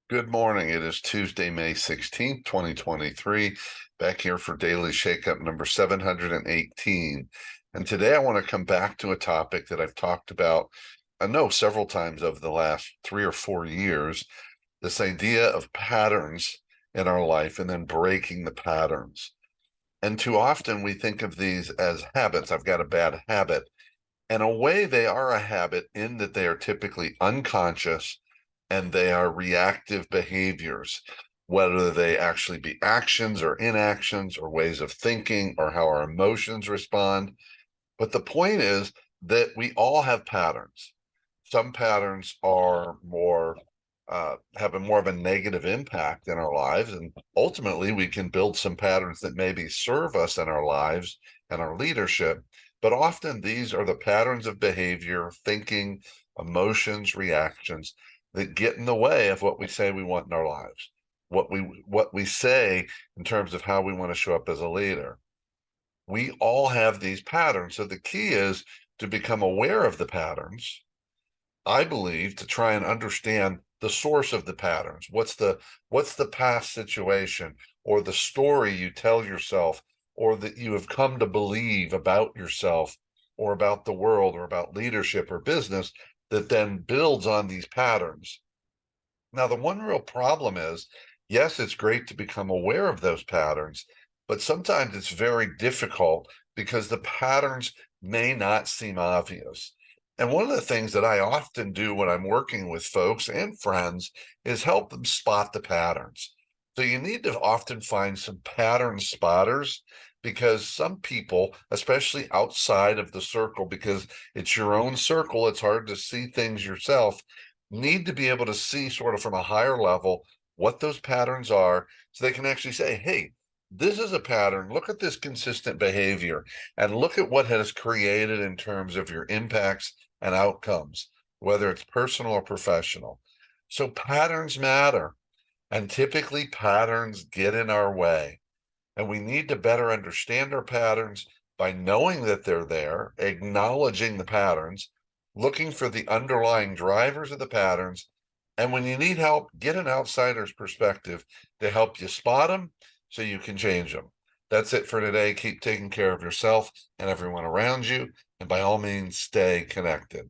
Good morning. It is Tuesday, May 16th, 2023. Back here for Daily Shakeup number 718. And today I want to come back to a topic that I've talked about, I know several times over the last 3 or 4 years, this idea of patterns in our life and then breaking the patterns. And too often we think of these as habits. I've got a bad habit. In a way, they are a habit in that they are typically unconscious and they are reactive behaviors, whether they actually be actions or inactions or ways of thinking or how our emotions respond. But the point is that we all have patterns. Some patterns are have a more of a negative impact in our lives. And ultimately, we can build some patterns that maybe serve us in our lives and our leadership. But often these are the patterns of behavior, thinking, emotions, reactions that get in the way of what we say we want in our lives, what we say in terms of how we want to show up as a leader. We all have these patterns. So the key is to become aware of the patterns, I believe, to try and understand the source of the patterns. What's the past situation or the story you tell yourself or that you have come to believe about yourself or about the world or about leadership or business that then builds on these patterns. Now, the one real problem is, yes, it's great to become aware of those patterns, but sometimes it's very difficult because the patterns may not seem obvious. And one of the things that I often do when I'm working with folks and friends is help them spot the patterns. So you need to often find some pattern spotters because some people, especially outside of the circle, because it's your own circle, it's hard to see things yourself, need to be able to see sort of from a higher level what those patterns are so they can actually say, hey, this is a pattern. Look at this consistent behavior and look at what has created in terms of your impacts and outcomes, whether it's personal or professional. So patterns matter, and typically patterns get in our way. And we need to better understand our patterns by knowing that they're there, acknowledging the patterns, looking for the underlying drivers of the patterns. And when you need help, get an outsider's perspective to help you spot them so you can change them. That's it for today. Keep taking care of yourself and everyone around you. And by all means, stay connected.